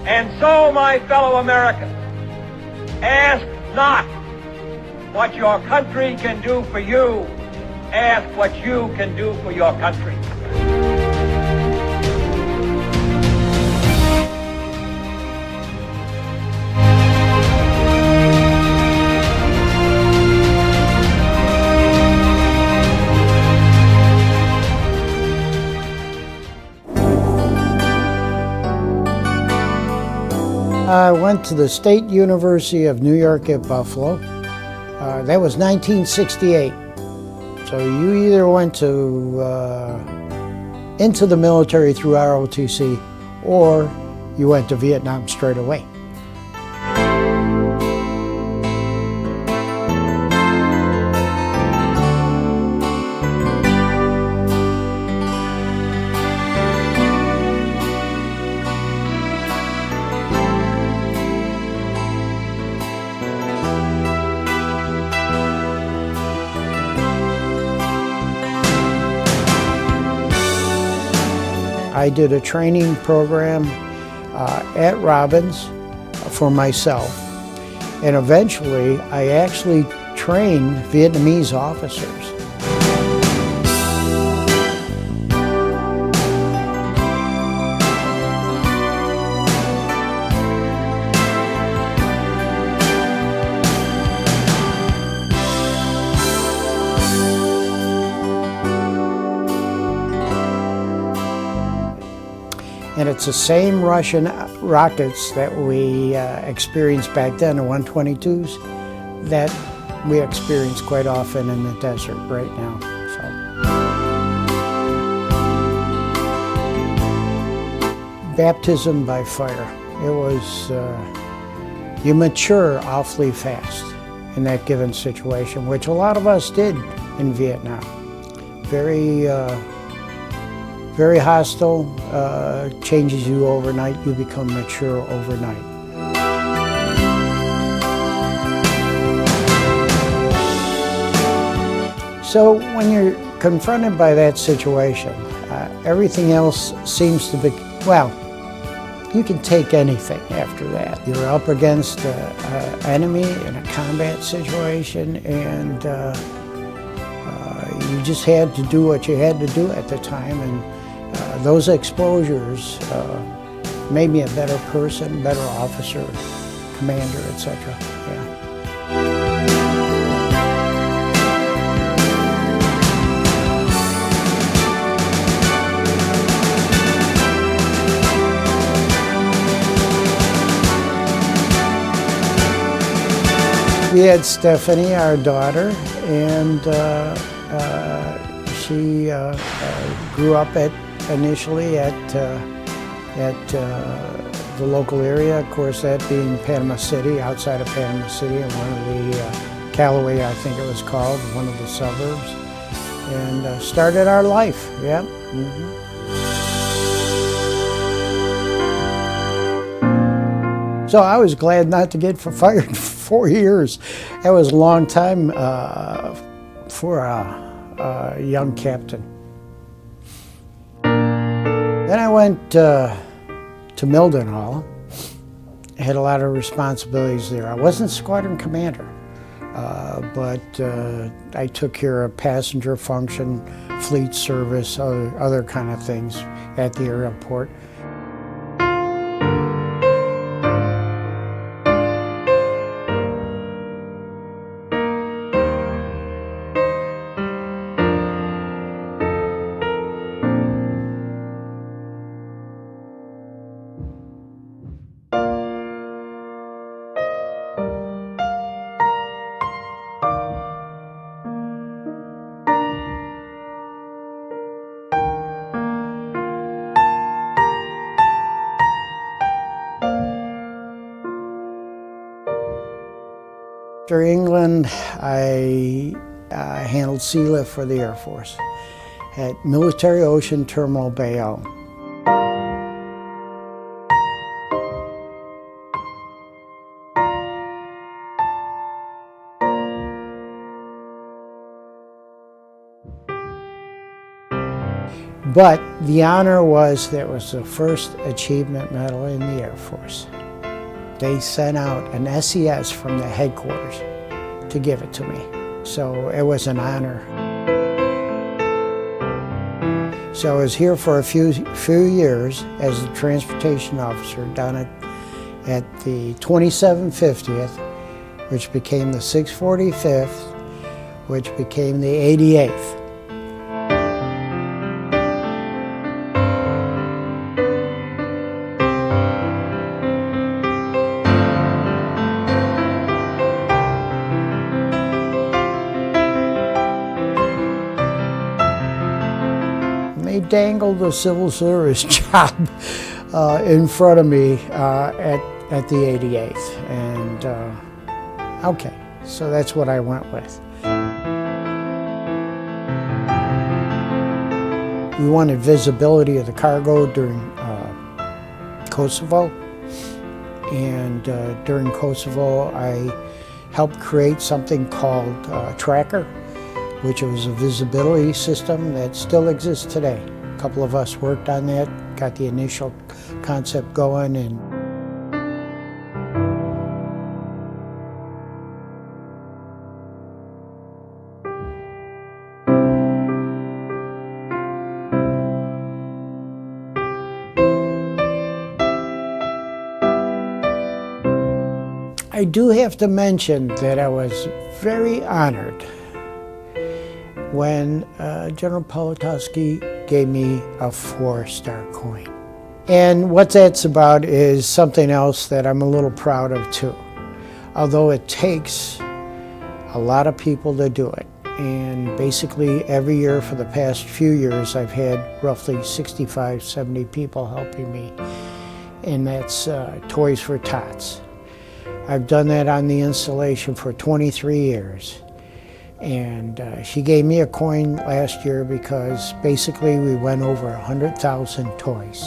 And so, my fellow Americans, ask not what your country can do for you. Ask what you can do for your country. I went to the State University of New York at Buffalo. That was 1968. So you either went to into the military through ROTC, or you went to Vietnam straight away. I did a training program at Robbins for myself, and eventually I actually trained Vietnamese officers. And it's the same Russian rockets that we experienced back then, the 122s, that we experience quite often in the desert right now. So, baptism by fire. It was, you mature awfully fast in that given situation, which a lot of us did in Vietnam. Very hostile, changes you overnight, you become mature overnight. So when you're confronted by that situation, everything else seems to be, well, you can take anything after that. You're up against an enemy in a combat situation, and you just had to do what you had to do at the time, and those exposures made me a better person, better officer, commander, etc. Yeah. We had Stephanie, our daughter, and she grew up initially at the local area, of course, that being Panama City, outside of Panama City, and one of the Callaway, I think it was called, one of the suburbs, and started our life. Yeah. Mm-hmm. So I was glad not to get fired for 4 years. That was a long time for a young captain. Then I went to Mildenhall. I had a lot of responsibilities there. I wasn't squadron commander, but I took care of passenger function, fleet service, other kind of things at the airport. After England, I handled sea lift for the Air Force at Military Ocean Terminal Bayonne. But the honor was that it was the first achievement medal in the Air Force. They sent out an SES from the headquarters to give it to me. So it was an honor. So I was here for a few years as a transportation officer down at the 2750th, which became the 645th, which became the 88th. They dangled the civil service job in front of me at the 88th, and okay, so that's what I went with. We wanted visibility of the cargo during Kosovo, and during Kosovo I helped create something called Tracker, which was a visibility system that still exists today. A couple of us worked on that, got the initial concept going, and I do have to mention that I was very honored when General Politowski gave me a 4-star coin. And what that's about is something else that I'm a little proud of too. Although it takes a lot of people to do it. And basically every year for the past few years I've had roughly 65, 70 people helping me. And that's Toys for Tots. I've done that on the installation for 23 years. And she gave me a coin last year because basically we went over 100,000 toys.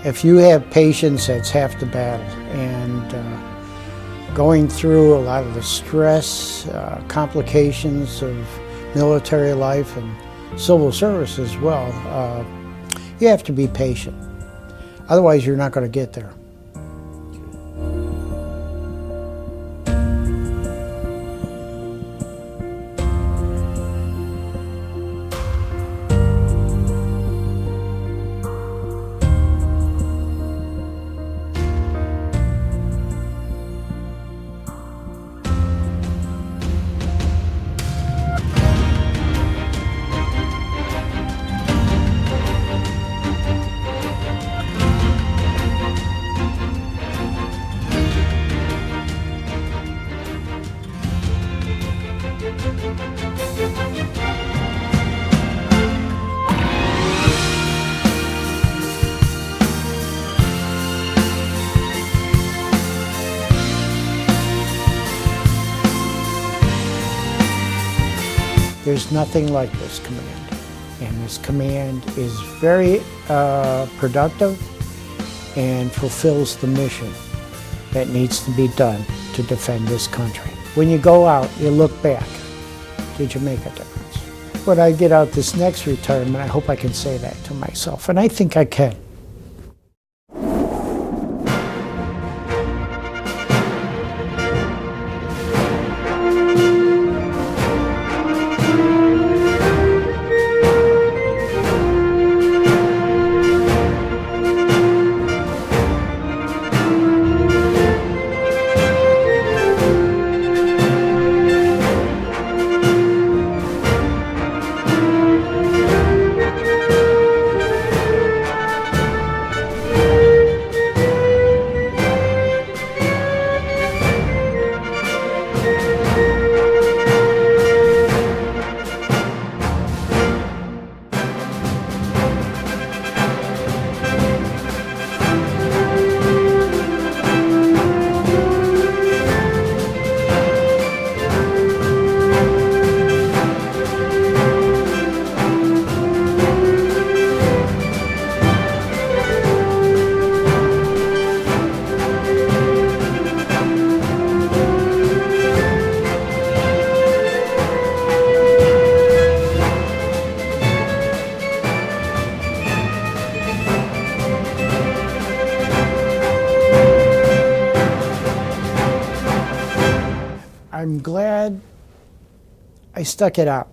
If you have patience, that's half the battle. And going through a lot of the stress, complications of military life and civil service as well, you have to be patient. Otherwise, you're not going to get there. There's nothing like this command. And this command is very productive and fulfills the mission that needs to be done to defend this country. When you go out, you look back. Did you make a difference? When I get out this next retirement, I hope I can say that to myself, and I think I can. I'm glad I stuck it out.